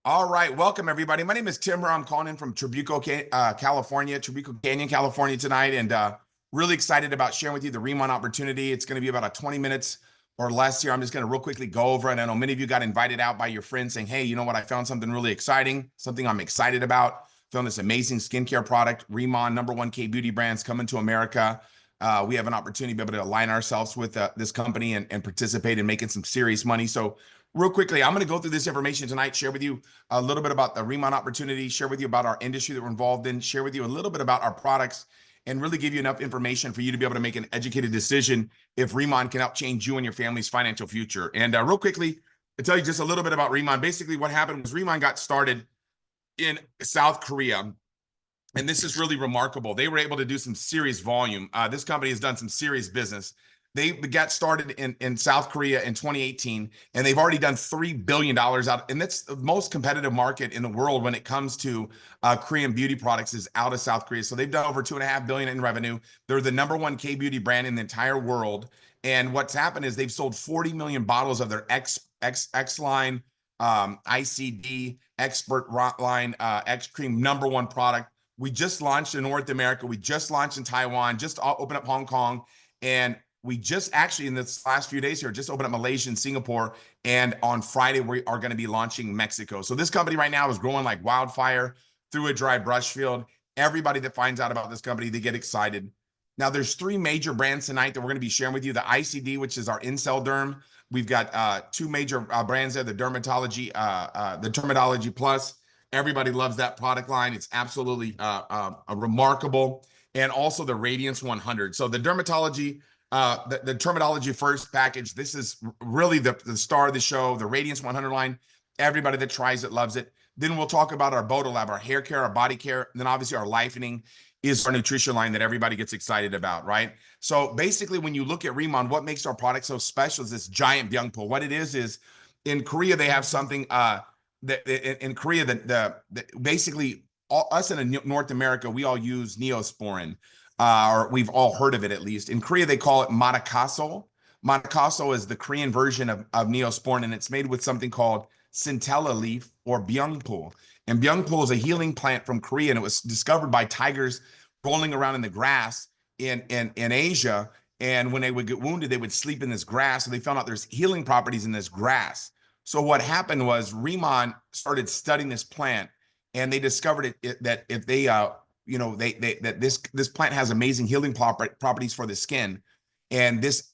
All right, welcome everybody. My name is Tim. I'm calling in from California, Tribuco Canyon, California tonight, and really excited about sharing with you the Riman opportunity. It's going to be about a 20 minutes or less here. I'm just going to real quickly go over it. I know many of you got invited out by your friends saying, "Hey, you know what? I found something really exciting, something I'm excited about. Found this amazing skincare product, Riman, #1 K beauty brands coming to America." We have an opportunity to be able to align ourselves with this company and participate in making some serious money. So, real quickly, I'm going to go through this information tonight, share with you a little bit about the Riman opportunity, share with you about our industry that we're involved in, share with you a little bit about our products, and really give you enough information for you to be able to make an educated decision if Riman can help change you and your family's financial future. And real quickly, I'll tell you just a little bit about Riman. Basically, what happened was Riman got started in South Korea. And this is really remarkable. They were able to do some serious volume. This company has done some serious business. They got started in South Korea in 2018, and they've already done $3 billion out. And that's the most competitive market in the world when it comes to Korean beauty products is out of South Korea. So they've done over $2.5 billion in revenue. They're the #1 K beauty brand in the entire world. And what's happened is they've sold 40 million bottles of their X line, ICD, Expert line, X Cream #1 product. We just launched in North America. We just launched in Taiwan, just opened up Hong Kong. And we just actually, in this last few days here, just opened up Malaysia and Singapore. And on Friday, we are going to be launching Mexico. So this company right now is growing like wildfire through a dry brush field. Everybody that finds out about this company, they get excited. Now, there's three major brands tonight that we're going to be sharing with you. The ICD, which is our Incel Derm. We've got two major brands there, the Dermatology Plus. Everybody loves that product line. It's absolutely remarkable. And also the Radiance 100. So the dermatology, the Dermatology First package, this is really the star of the show, the Radiance 100 line. Everybody that tries it loves it. Then we'll talk about our Bodolab, our hair care, our body care. And then obviously our Lifening is our nutrition line that everybody gets excited about, right? So basically, when you look at Riman, what makes our product so special is this giant byung pool. What it is in Korea, they have something in Korea, basically us in North America, we all use Neosporin, or we've all heard of it at least. In Korea, they call it Matakaso. Matakaso is the Korean version of Neosporin, and it's made with something called centella leaf or byungpul. And byungpul is a healing plant from Korea, and it was discovered by tigers rolling around in the grass in Asia. And when they would get wounded, they would sleep in this grass. So they found out there's healing properties in this grass. So what happened was Riman started studying this plant, and they discovered that if they, that this plant has amazing healing properties for the skin, and this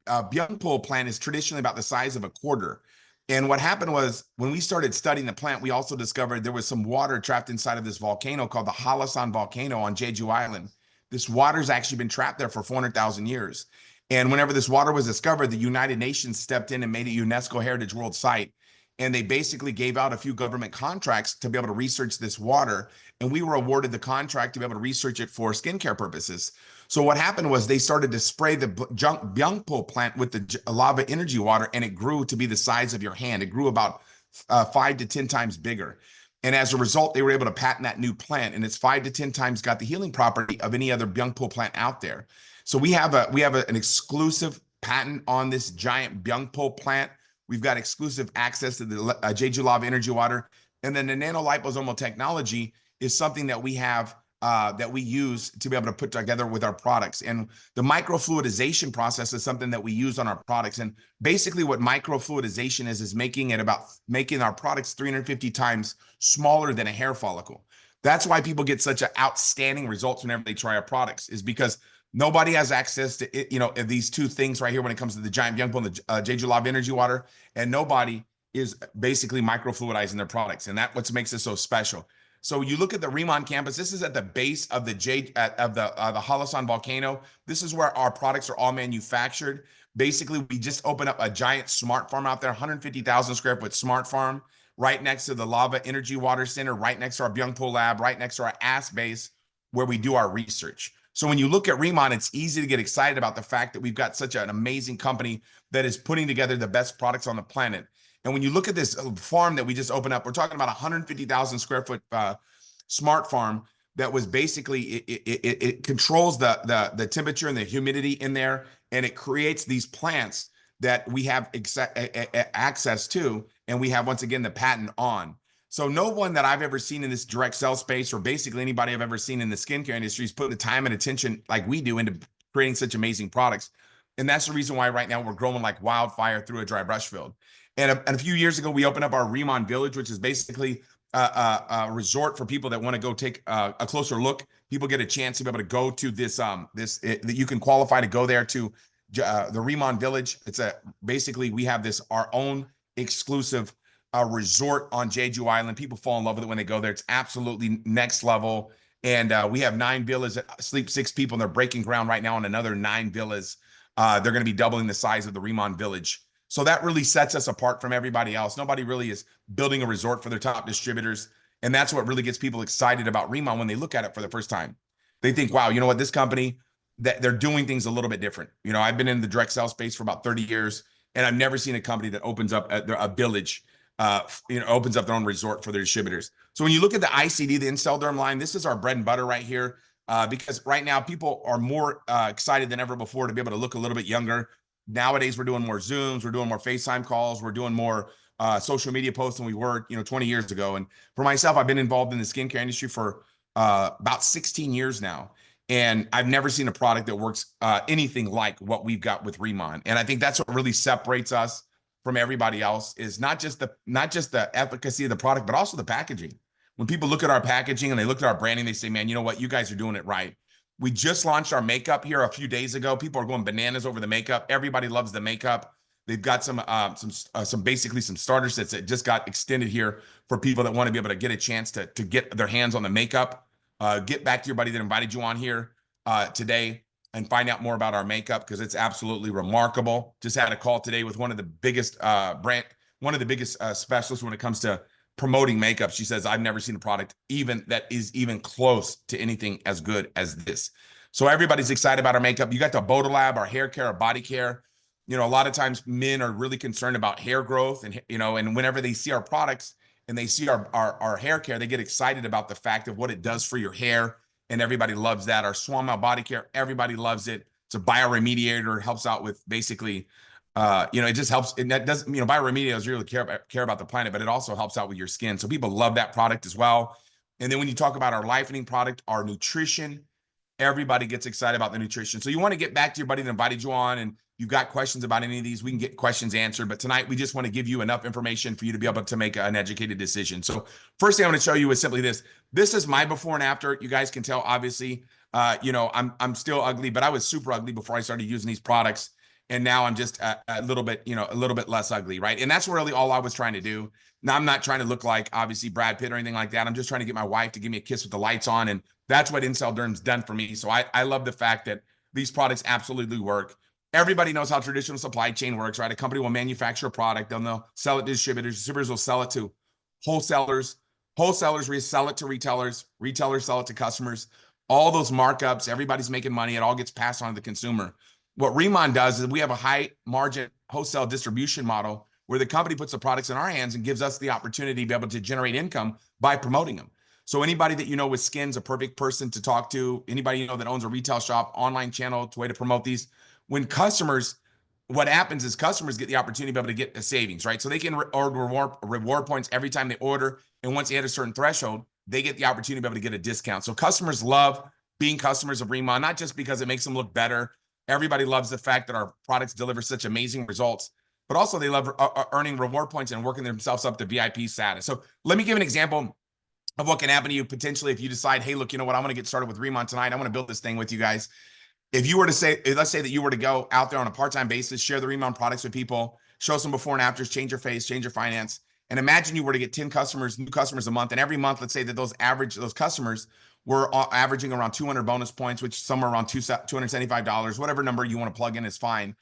byungpul plant is traditionally about the size of a quarter. And what happened was when we started studying the plant, we also discovered there was some water trapped inside of this volcano called the Halasan volcano on Jeju Island. This water's actually been trapped there for 400,000 years. And whenever this water was discovered, the United Nations stepped in and made it a UNESCO Heritage World Site. And they basically gave out a few government contracts to be able to research this water. And we were awarded the contract to be able to research it for skincare purposes. So what happened was they started to spray the byungpul plant with the lava energy water, and it grew to be the size of your hand. It grew about 5 to 10 times bigger. And as a result, they were able to patent that new plant, and it's 5 to 10 times got the healing property of any other byungpul plant out there. So we have an exclusive patent on this giant byungpul plant. We've got exclusive access to the Jeju Lava energy water. And then the nanoliposomal technology is something that we have that we use to be able to put together with our products. And the microfluidization process is something that we use on our products. And basically what microfluidization is making our products 350 times smaller than a hair follicle. That's why people get such outstanding results whenever they try our products, is because nobody has access to it, these two things right here when it comes to the giant byungpul and the Jeju Lava energy water, and nobody is basically microfluidizing their products, and that's what makes it so special. So you look at the Riman campus. This is at the base of the Halasan volcano. This is where our products are all manufactured. Basically, we just opened up a giant smart farm out there, 150,000 square foot smart farm, right next to the Lava Energy Water Center, right next to our byungpul lab, right next to our ass base where we do our research. So when you look at Riman, it's easy to get excited about the fact that we've got such an amazing company that is putting together the best products on the planet. And when you look at this farm that we just opened up, we're talking about 150,000 square foot smart farm that was basically, it controls the temperature and the humidity in there, and it creates these plants that we have access to, and we have, once again, the patent on. So no one that I've ever seen in this direct sell space, or basically anybody I've ever seen in the skincare industry, is putting the time and attention like we do into creating such amazing products. And that's the reason why right now we're growing like wildfire through a dry brush field. And a few years ago, we opened up our Riman Village, which is basically a resort for people that want to go take a closer look. People get a chance to be able to go to that you can qualify to go there to the Riman Village. It's basically we have this our own exclusive resort on Jeju Island. People fall in love with it when they go there. It's absolutely next level. And we have 9 villas that sleep 6 people, and they're breaking ground right now on another 9 villas. They're going to be doubling the size of the Riman Village. So that really sets us apart from everybody else. Nobody really is building a resort for their top distributors. And that's what really gets people excited about Riman when they look at it for the first time. They think, wow, you know what, this company, that they're doing things a little bit different. You know, I've been in the direct sales space for about 30 years, and I've never seen a company that opens up a village, opens up their own resort for their distributors. So when you look at the ICD, the In-Cell Derm line, this is our bread and butter right here. Because right now people are more excited than ever before to be able to look a little bit younger. Nowadays, we're doing more Zooms, we're doing more FaceTime calls, we're doing more social media posts than we were, 20 years ago. And for myself, I've been involved in the skincare industry for about 16 years now. And I've never seen a product that works anything like what we've got with Riman. And I think that's what really separates us from everybody else, is not just the efficacy of the product, but also the packaging. When people look at our packaging and they look at our branding, they say, man, you know what? You guys are doing it right. We just launched our makeup here a few days ago. People are going bananas over the makeup. Everybody loves the makeup. They've got some basically some starter sets that just got extended here for people that want to be able to get a chance to get their hands on the makeup. Get back to your buddy that invited you on here today and find out more about our makeup, because it's absolutely remarkable. Just had a call today with one of the biggest specialists when it comes to promoting makeup. She says, I've never seen a product that is even close to anything as good as this. So everybody's excited about our makeup. You got the Bodolab, our hair care, our body care. A lot of times men are really concerned about hair growth, and whenever they see our products and they see our hair care, they get excited about the fact of what it does for your hair. And everybody loves that. Our Swamel body care, everybody loves it. It's a bioremediator. It helps out with basically it just helps. And that doesn't, bioremediators really care about the planet, but it also helps out with your skin. So people love that product as well. And then when you talk about our lightening product, our nutrition, everybody gets excited about the nutrition. So you want to get back to your buddy that invited you on, and you've got questions about any of these, we can get questions answered. But tonight, we just want to give you enough information for you to be able to make an educated decision. So first thing I want to show you is simply this. This is my before and after. You guys can tell, obviously, I'm still ugly, but I was super ugly before I started using these products. And now I'm just a little bit less ugly, right? And that's really all I was trying to do. Now, I'm not trying to look like, obviously, Brad Pitt or anything like that. I'm just trying to get my wife to give me a kiss with the lights on. And that's what In-Cell Derm's done for me. So I love the fact that these products absolutely work. Everybody knows how traditional supply chain works, right? A company will manufacture a product, then they'll sell it to distributors. Distributors will sell it to wholesalers. Wholesalers resell it to retailers. Retailers sell it to customers. All those markups, everybody's making money. It all gets passed on to the consumer. What Riman does is we have a high margin wholesale distribution model where the company puts the products in our hands and gives us the opportunity to be able to generate income by promoting them. So anybody that with skin's a perfect person to talk to. Anybody that owns a retail shop, online channel, it's a way to promote these. What happens is customers get the opportunity to be able to get a savings, right? So they can order reward points every time they order. And once they hit a certain threshold, they get the opportunity to be able to get a discount. So customers love being customers of Riman, not just because it makes them look better. Everybody loves the fact that our products deliver such amazing results, but also they love earning reward points and working themselves up to VIP status. So let me give an example of what can happen to you potentially if you decide, hey, look, you know what? I'm going to get started with Riman tonight. I want to build this thing with you guys. If you were to say, let's say that you were to go out there on a part-time basis, share the Riman products with people, show some before and afters, change your face, change your finance. And imagine you were to get 10 new customers a month. And every month, let's say that those customers were averaging around 200 bonus points, which somewhere around $275, whatever number you want to plug in is fine.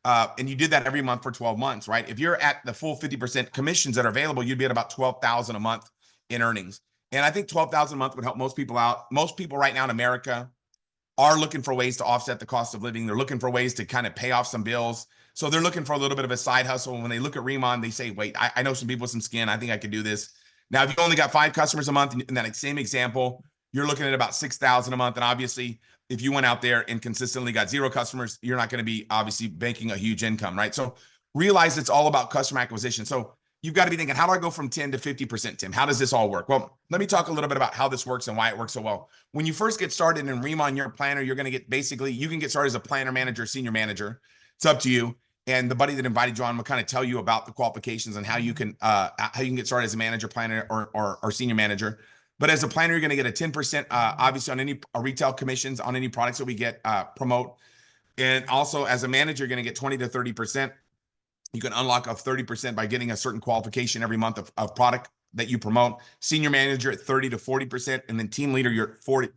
And you did that every month for 12 months, right? If you're at the full 50% commissions that are available, you'd be at about 12,000 a month in earnings. And I think 12,000 a month would help most people out. Most people right now in America are looking for ways to offset the cost of living. They're looking for ways to kind of pay off some bills. So they're looking for a little bit of a side hustle. When they look at Riman, they say, wait, I know some people with some skin. I think I could do this. Now, if you only got 5 customers a month, in that same example, you're looking at about 6,000 a month. And obviously, if you went out there and consistently got 0 customers, you're not going to be obviously banking a huge income, right? So realize it's all about customer acquisition. So you've got to be thinking, how do I go from 10 to 50%, Tim? How does this all work? Well, let me talk a little bit about how this works and why it works so well. When you first get started in Riman, you're a planner, you're going to get basically, you can get started as a planner manager, senior manager. It's up to you. And the buddy that invited you on will kind of tell you about the qualifications and how you can get started as a manager, planner, or senior manager. But as a planner, you're going to get a 10%, obviously, on any retail commissions on any products that we get promote. And also, as a manager, you're going to get 20 to 30%. You can unlock a 30% by getting a certain qualification every month of product that you promote. Senior manager at 30 to 40%, and then team leader, you're at 40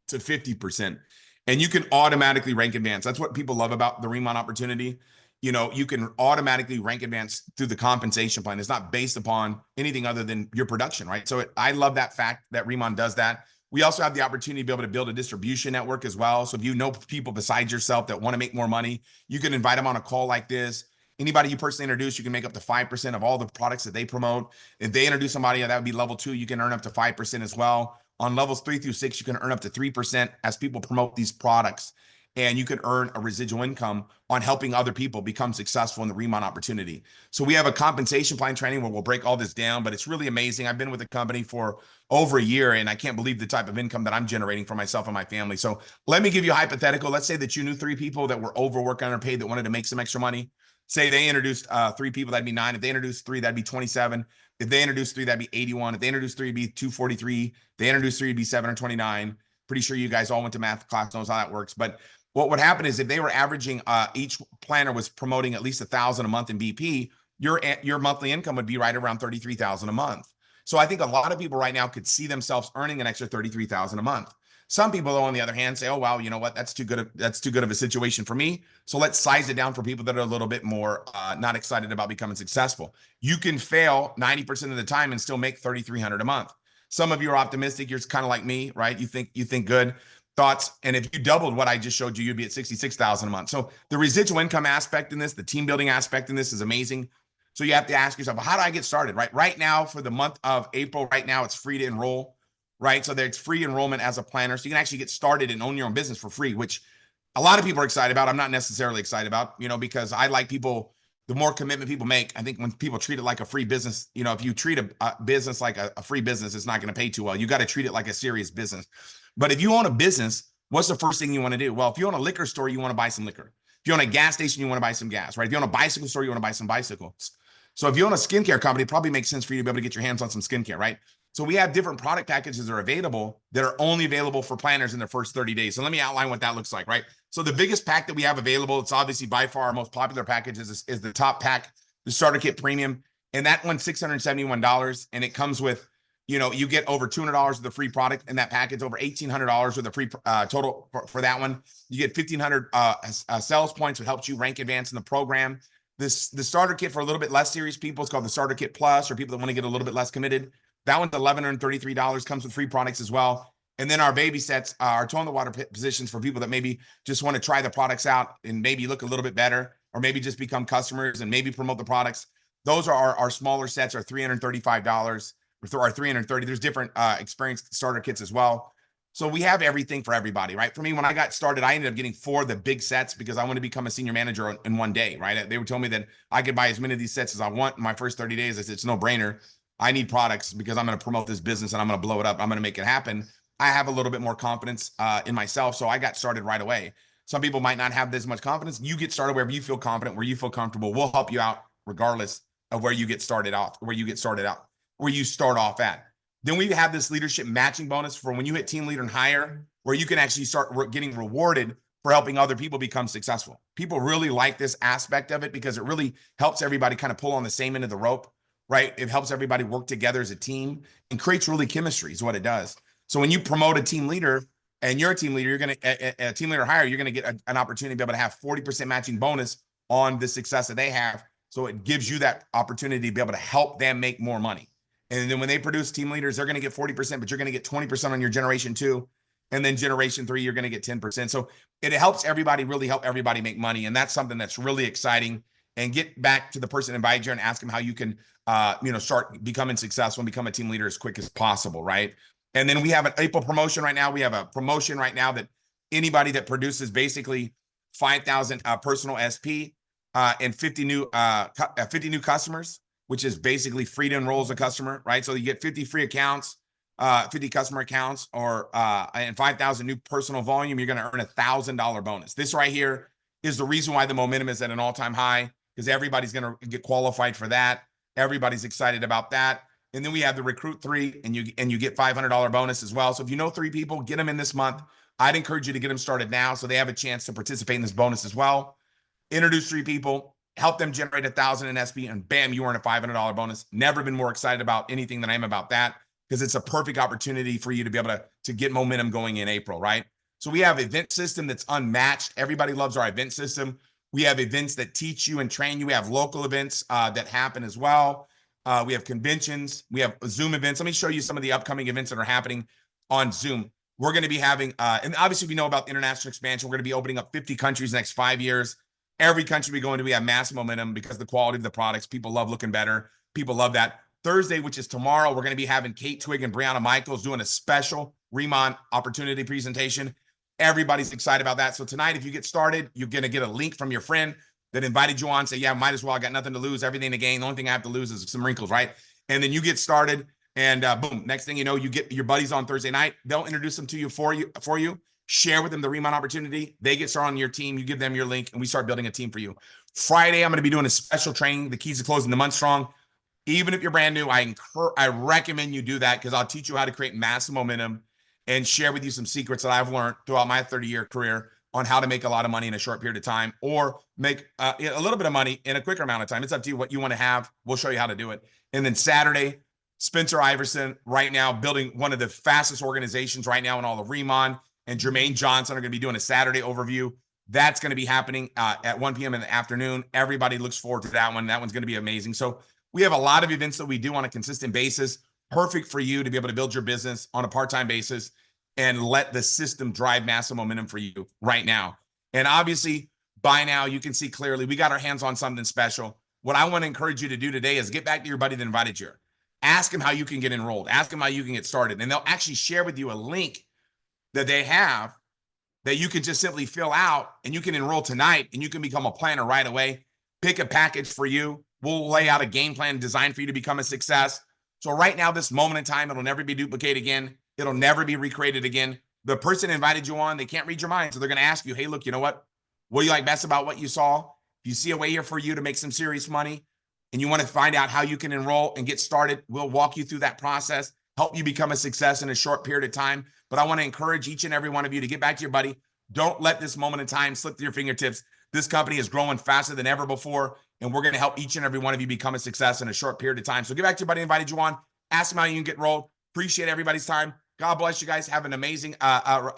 to 50%. And you can automatically rank advance. That's what people love about the Riman opportunity. You know, you can automatically rank advance through the compensation plan. It's not based upon anything other than your production, right? So I love that fact that Riman does that. We also have the opportunity to be able to build a distribution network as well. So if you know people besides yourself that want to make more money, you can invite them on a call like this. Anybody you personally introduce, you can make up to 5% of all the products that they promote. If they introduce somebody that would be level 2, you can earn up to 5% as well. On levels 3 through 6, you can earn up to 3% as people promote these products. And you can earn a residual income on helping other people become successful in the Riman opportunity. So we have a compensation plan training where we'll break all this down, but it's really amazing. I've been with the company for over a year, and I can't believe the type of income that I'm generating for myself and my family. So let me give you a hypothetical. Let's say that you knew 3 people that were overworked, underpaid, that wanted to make some extra money. Say they introduced 3 people, that'd be 9. If they introduced 3, that'd be 27. If they introduced 3, that'd be 81. If they introduced 3, it'd be 243. If they introduced 3, it'd be 729. Pretty sure you guys all went to math class, knows how that works. But what would happen is if they were averaging, each planner was promoting at least 1,000 a month in BP, your monthly income would be right around 33,000 a month. So I think a lot of people right now could see themselves earning an extra 33,000 a month. Some people, though, on the other hand, say, "Oh, wow, you know what? That's too good of a situation for me. So let's size it down for people that are a little bit more not excited about becoming successful." You can fail 90% of the time and still make 3,300 a month. Some of you are optimistic. You're kind of like me, right? You think good thoughts. And if you doubled what I just showed you, you'd be at 66,000 a month. So the residual income aspect in this, the team building aspect in this is amazing. So you have to ask yourself, well, how do I get started? Right now, for the month of April, right now, it's free to enroll. Right. So there's free enrollment as a planner. So you can actually get started and own your own business for free, which a lot of people are excited about. I'm not necessarily excited about, because I like people, the more commitment people make. I think when people treat it like a free business, if you treat a business like a free business, it's not going to pay too well. You got to treat it like a serious business. But if you own a business, what's the first thing you want to do? Well, if you own a liquor store, you want to buy some liquor. If you own a gas station, you want to buy some gas, right? If you own a bicycle store, you want to buy some bicycles. So if you own a skincare company, it probably makes sense for you to be able to get your hands on some skincare, right? So we have different product packages that are available that are only available for planners in their first 30 days. So let me outline what that looks like, right? So the biggest pack that we have available, it's obviously by far our most popular package is the top pack, the starter kit premium. And that one's $671. And it comes with, you get over $200 of the free product in that package, over $1,800 with the free total for that one. You get 1,500 sales points, which helps you rank advance in the program. The starter kit for a little bit less serious people is called the starter kit plus, or people that want to get a little bit less committed. That one's $1,133, comes with free products as well. And then our baby sets, our toe in the water positions for people that maybe just want to try the products out and maybe look a little bit better, or maybe just become customers and maybe promote the products. Those are our smaller sets, are $335 or our 330. There's different experience starter kits as well. So we have everything for everybody, right? For me, when I got started, I ended up getting 4 of the big sets because I want to become a senior manager in one day, right? They were telling me that I could buy as many of these sets as I want in my first 30 days. I said, it's no brainer. I need products because I'm going to promote this business and I'm going to blow it up. I'm going to make it happen. I have a little bit more confidence in myself. So I got started right away. Some people might not have this much confidence. You get started wherever you feel confident, where you feel comfortable. We'll help you out regardless of where you get started off, where you start off at. Then we have this leadership matching bonus for when you hit team leader and higher, where you can actually start getting rewarded for helping other people become successful. People really like this aspect of it because it really helps everybody kind of pull on the same end of the rope, right? It helps everybody work together as a team and creates really chemistry is what it does. So when you promote a team leader and you're a team leader, you're going to, a team leader higher, you're going to get an opportunity to be able to have 40% matching bonus on the success that they have. So it gives you that opportunity to be able to help them make more money. And then when they produce team leaders, they're going to get 40%, but you're going to get 20% on your generation 2. And then generation 3, you're going to get 10%. So it helps everybody, really help everybody make money. And that's something that's really exciting. And get back to the person invited you and ask them how you can, start becoming successful and become a team leader as quick as possible, right? And then we have an April promotion right now. We have a promotion right now that anybody that produces basically 5,000 personal SP and 50 new customers, which is basically free to enroll as a customer, right? So you get 50 free accounts, 50 customer accounts, or and 5,000 new personal volume. You're going to earn $1,000 bonus. This right here is the reason why the momentum is at an all-time high, because everybody's going to get qualified for that. Everybody's excited about that. And then we have the recruit 3, and you get $500 bonus as well. So if you know 3 people, get them in this month. I'd encourage you to get them started now so they have a chance to participate in this bonus as well. Introduce 3 people, help them generate 1,000 in SP, and bam, you earn a $500 bonus. Never been more excited about anything than I am about that, because it's a perfect opportunity for you to be able to get momentum going in April, right? So we have event system that's unmatched. Everybody loves our event system. We have events that teach you and train you. We have local events that happen as well. We have conventions. We have Zoom events. Let me show you some of the upcoming events that are happening on Zoom. We're going to be having, and obviously we know about international expansion. We're going to be opening up 50 countries in the next 5 years. Every country we go into, we have massive momentum because of the quality of the products. People love looking better. People love that. Thursday, which is tomorrow, we're going to be having Kate Twig and Brianna Michaels doing a special Riman opportunity presentation. Everybody's excited about that. So tonight, if you get started, you're going to get a link from your friend that invited you on. Say, yeah, might as well. I got nothing to lose, everything to gain. The only thing I have to lose is some wrinkles, right? And then you get started, and boom, next thing you know, you get your buddies on Thursday night. They'll introduce them to you for you. Share with them the Riman opportunity. They get started on your team. You give them your link, and we start building a team for you. Friday, I'm going to be doing a special training, the keys to closing the month strong. Even if you're brand new, I recommend you do that, because I'll teach you how to create massive momentum and share with you some secrets that I've learned throughout my 30-year career on how to make a lot of money in a short period of time, or make a little bit of money in a quicker amount of time. It's up to you what you want to have. We'll show you how to do it. And then Saturday, Spencer Iverson, right now building one of the fastest organizations right now in all of Riman, and Jermaine Johnson are going to be doing a Saturday overview. That's going to be happening at 1 p.m. in the afternoon. Everybody looks forward to that one. That one's going to be amazing. So we have a lot of events that we do on a consistent basis, perfect for you to be able to build your business on a part-time basis and let the system drive massive momentum for you right now. And obviously, by now, you can see clearly we got our hands on something special. What I want to encourage you to do today is get back to your buddy that invited you. Ask him how you can get enrolled. Ask him how you can get started. And they'll actually share with you a link that they have that you can just simply fill out, and you can enroll tonight, and you can become a planner right away. Pick a package for you. We'll lay out a game plan designed for you to become a success. So right now, this moment in time, it'll never be duplicated again. It'll never be recreated again. The person invited you on, they can't read your mind. So they're going to ask you, hey, look, you know what? What do you like best about what you saw? If you see a way here for you to make some serious money, and you want to find out how you can enroll and get started, we'll walk you through that process, help you become a success in a short period of time. But I want to encourage each and every one of you to get back to your buddy. Don't let this moment in time slip through your fingertips. This company is growing faster than ever before, and we're going to help each and every one of you become a success in a short period of time. So get back to your buddy who invited you on. Ask them how you can get enrolled. Appreciate everybody's time. God bless you guys. Have an amazing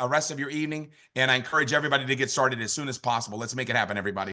rest of your evening. And I encourage everybody to get started as soon as possible. Let's make it happen, everybody.